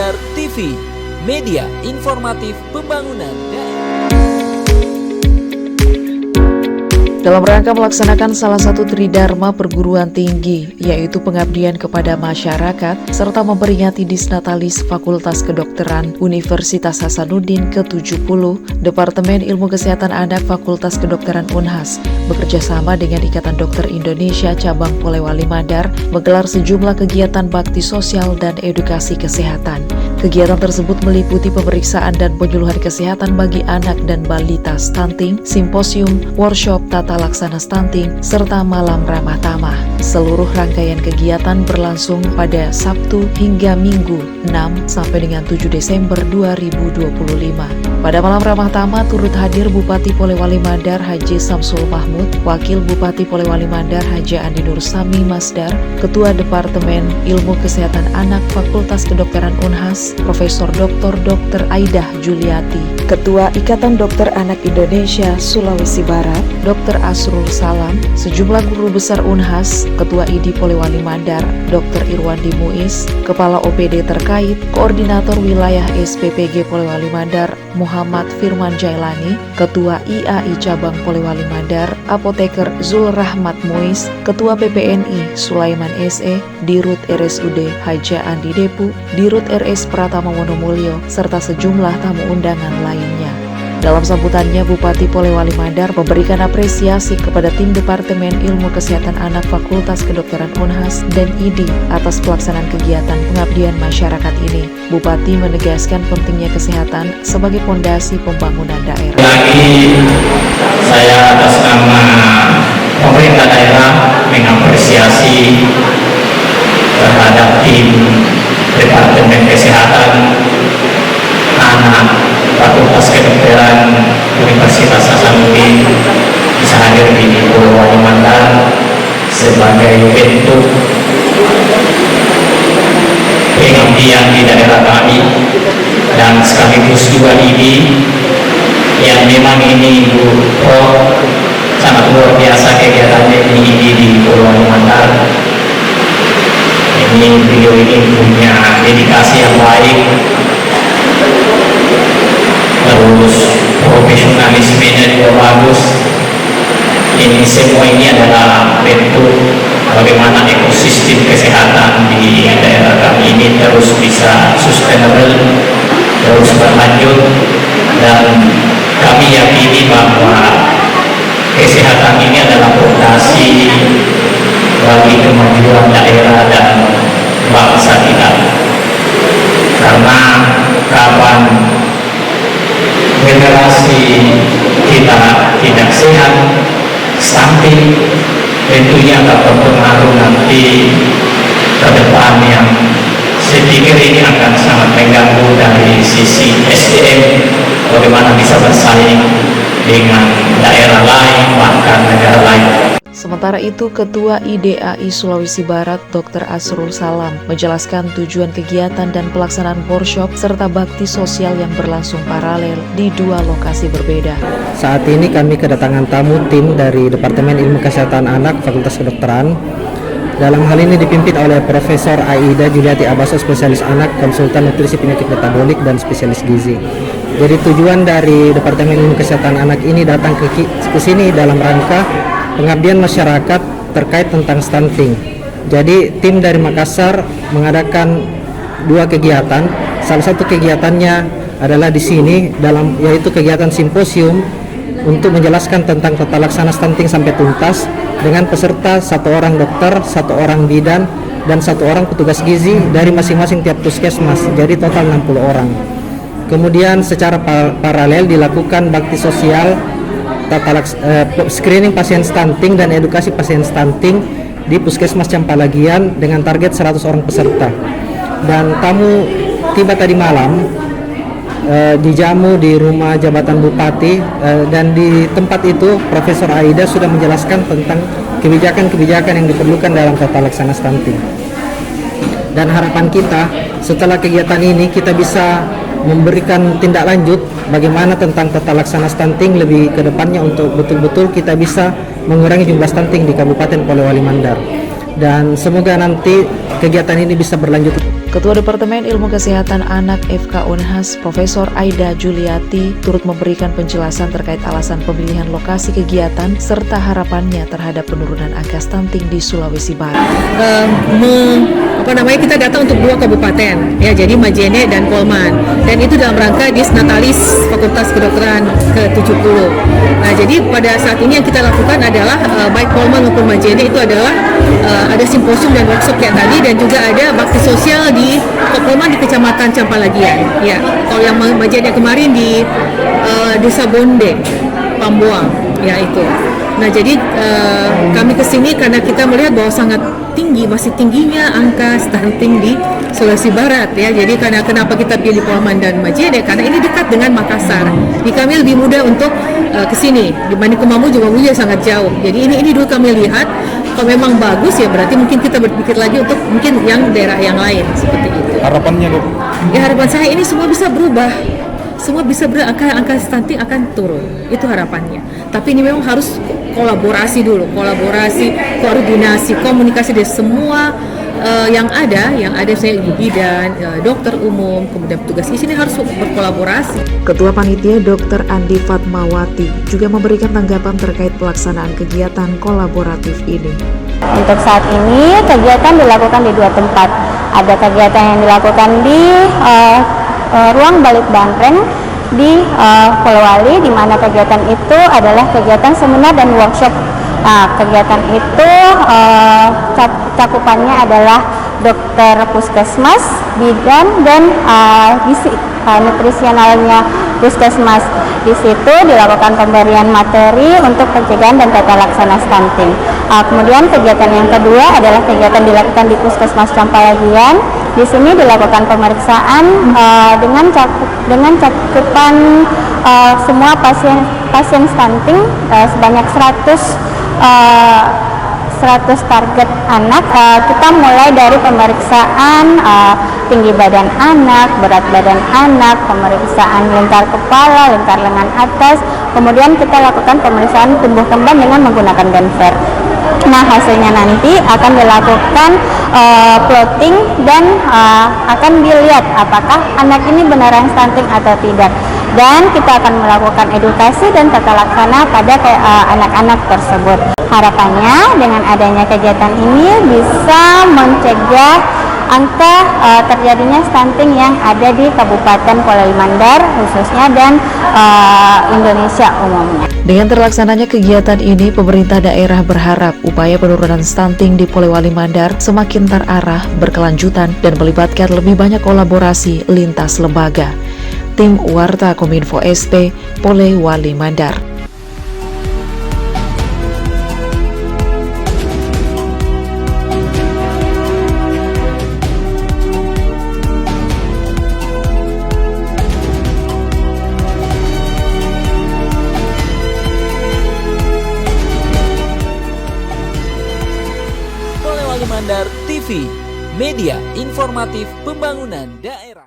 Mandar TV, media informatif pembangunan daerah. Dalam rangka melaksanakan salah satu tridharma perguruan tinggi, yaitu pengabdian kepada masyarakat, serta memperingati Disnatalis Fakultas Kedokteran Universitas Hasanuddin ke-70, Departemen Ilmu Kesehatan Anak Fakultas Kedokteran Unhas bekerjasama dengan Ikatan Dokter Indonesia Cabang Polewali Mandar menggelar sejumlah kegiatan bakti sosial dan edukasi kesehatan. Kegiatan tersebut meliputi pemeriksaan dan penyuluhan kesehatan bagi anak dan balita stunting, simposium, workshop tata laksana stunting, serta malam ramah tamah. Seluruh rangkaian kegiatan berlangsung pada Sabtu hingga Minggu 6 sampai dengan 7 Desember 2025. Pada malam ramah tamah turut hadir Bupati Polewali Mandar Haji Samsul Mahmud, Wakil Bupati Polewali Mandar Haji Andi Nur Sami Masdar, Ketua Departemen Ilmu Kesehatan Anak Fakultas Kedokteran Unhas, Profesor Dr. Aidah Juliati, Ketua Ikatan Dokter Anak Indonesia Sulawesi Barat, Dr. Asrul Salam, sejumlah guru besar Unhas, Ketua ID Polewali Mandar, Dr. Irwandi Muiz, Kepala OPD terkait, Koordinator Wilayah SPPG Polewali Mandar, Muhammad Firman Jailani, Ketua IAI Cabang Polewali Mandar, Apoteker Zul Rahmat Muiz, Ketua PPNI Sulaiman SE, Dirut RSUD Haja Andi Depu, Dirut RS Pratama Wonomulyo, serta sejumlah tamu undangan lainnya. Dalam sambutannya, Bupati Polewali Mandar memberikan apresiasi kepada tim Departemen Ilmu Kesehatan Anak Fakultas Kedokteran Unhas dan ID atas pelaksanaan kegiatan pengabdian masyarakat ini. Bupati menegaskan pentingnya kesehatan sebagai fondasi pembangunan daerah. Lagi saya atas nama pemerintah daerah mengapresiasi terhadap tim Departemen Kesehatan Anak Fakultas Kedokteran Universitas Hasanuddin bisa hadir di Polewali Mandar sebagai bentuk pengabdian di daerah kami, dan sekaligus juga ini yang memang ini sangat luar biasa kegiatannya ini di Polewali Mandar. Beliau ini punya dedikasi yang baik, terus profesionalismenya juga bagus. Ini semua ini adalah bentuk bagaimana ekosistem kesehatan di daerah kami ini terus bisa sustainable, terus berlanjut, dan kami yakini bahwa kesehatan ini adalah fondasi bagi kemajuan daerah dan bangsa kita. Karena kapan generasi kita tidak sehat, stunting, tentunya akan berpengaruh nanti ke depan, yang saya pikir ini akan sangat mengganggu dari sisi SDM, bagaimana bisa bersaing dengan daerah lain, bahkan negara lain. Sementara itu, Ketua IDAI Sulawesi Barat Dr. Asrul Salam menjelaskan tujuan kegiatan dan pelaksanaan workshop serta bakti sosial yang berlangsung paralel di dua lokasi berbeda. Saat ini kami kedatangan tamu tim dari Departemen Ilmu Kesehatan Anak Fakultas Kedokteran. Dalam hal ini dipimpin oleh Profesor Aidah Juliati Abaso, spesialis anak, konsultan nutrisi penyakit metabolik, dan spesialis gizi. Jadi tujuan dari Departemen Ilmu Kesehatan Anak ini datang ke sini dalam rangka pengabdian masyarakat terkait tentang stunting. Jadi tim dari Makassar mengadakan dua kegiatan. Salah satu kegiatannya adalah di sini yaitu kegiatan simposium untuk menjelaskan tentang tata laksana stunting sampai tuntas dengan peserta satu orang dokter, satu orang bidan, dan satu orang petugas gizi dari masing-masing tiap puskesmas. Jadi total 60 orang. Kemudian secara paralel dilakukan bakti sosial, screening pasien stunting dan edukasi pasien stunting di Puskesmas Campalagian dengan target 100 orang peserta. Dan tamu tiba tadi malam, dijamu di rumah jabatan Bupati, dan di tempat itu Profesor Aida sudah menjelaskan tentang kebijakan-kebijakan yang diperlukan dalam tata laksana stunting. Dan harapan kita setelah kegiatan ini kita bisa memberikan tindak lanjut bagaimana tentang tata laksana stunting lebih ke depannya untuk betul-betul kita bisa mengurangi jumlah stunting di Kabupaten Polewali Mandar. Dan semoga nanti kegiatan ini bisa berlanjut. Ketua Departemen Ilmu Kesehatan Anak FK Unhas, Profesor Aida Juliati, turut memberikan penjelasan terkait alasan pemilihan lokasi kegiatan serta harapannya terhadap penurunan angka stunting di Sulawesi Barat. Kita datang untuk 2 kabupaten, ya, jadi Majene dan Kolman, dan itu dalam rangka Disnatalis Fakultas Kedokteran ke-70. Nah, jadi pada saat ini yang kita lakukan adalah baik Kolman maupun Majene itu adalah ada simposium dan workshop kayak tadi, dan juga ada bakti sosial di Kolman di Kecamatan Campalagian. Ya, kalau yang Majene kemarin di Desa Bonde, Pambuang, ya itu. Nah, jadi kami kesini karena kita melihat bahwa sangat tinggi, masih tingginya angka stunting di Sulawesi Barat, ya. Jadi kenapa kita pilih Kolman dan Majene, karena ini dekat dengan Makassar. Jadi kami lebih mudah untuk kesini dibanding ke Mamuju sangat jauh. Jadi ini dulu kami lihat, kalau memang bagus ya berarti mungkin kita berpikir lagi untuk mungkin yang daerah yang lain seperti itu. Harapannya, Dok? Ya, harapan saya ini semua bisa berubah. Semua bisa angka stunting akan turun, itu harapannya. Tapi ini memang harus kolaborasi dulu, koordinasi, komunikasi dari semua yang ada saya ibu bidan, dokter umum, kemudian petugas di sini harus berkolaborasi. Ketua Panitia Dr. Andi Fatmawati juga memberikan tanggapan terkait pelaksanaan kegiatan kolaboratif ini. Untuk saat ini kegiatan dilakukan di 2 tempat. Ada kegiatan yang dilakukan di ruang Balik Bangkren di Polewali, di mana kegiatan itu adalah kegiatan seminar dan workshop. Nah, kegiatan itu cakupannya adalah dokter puskesmas, bidan, dan gizi nutrisionalnya puskesmas. Di situ dilakukan pemberian materi untuk pencegahan dan tata laksana stunting. Kemudian kegiatan yang kedua adalah kegiatan dilakukan di Puskesmas Campalagian. Di sini dilakukan pemeriksaan dengan cakupan semua pasien stunting sebanyak 100 target anak. Kita mulai dari pemeriksaan tinggi badan anak, berat badan anak, pemeriksaan lingkar kepala, lingkar lengan atas, kemudian kita lakukan pemeriksaan tumbuh kembang dengan menggunakan Denver. Nah, hasilnya nanti akan dilakukan plotting dan akan dilihat apakah anak ini beneran stunting atau tidak. Dan kita akan melakukan edukasi dan tata laksana pada anak-anak tersebut. Harapannya dengan adanya kegiatan ini bisa mencegah angka terjadinya stunting yang ada di Kabupaten Polewali Mandar khususnya dan Indonesia umumnya. Dengan terlaksananya kegiatan ini, pemerintah daerah berharap upaya penurunan stunting di Polewali Mandar semakin terarah, berkelanjutan, dan melibatkan lebih banyak kolaborasi lintas lembaga. Tim Warta Kominfo SP, Polewali Mandar. Polewali Mandar TV, media informatif pembangunan daerah.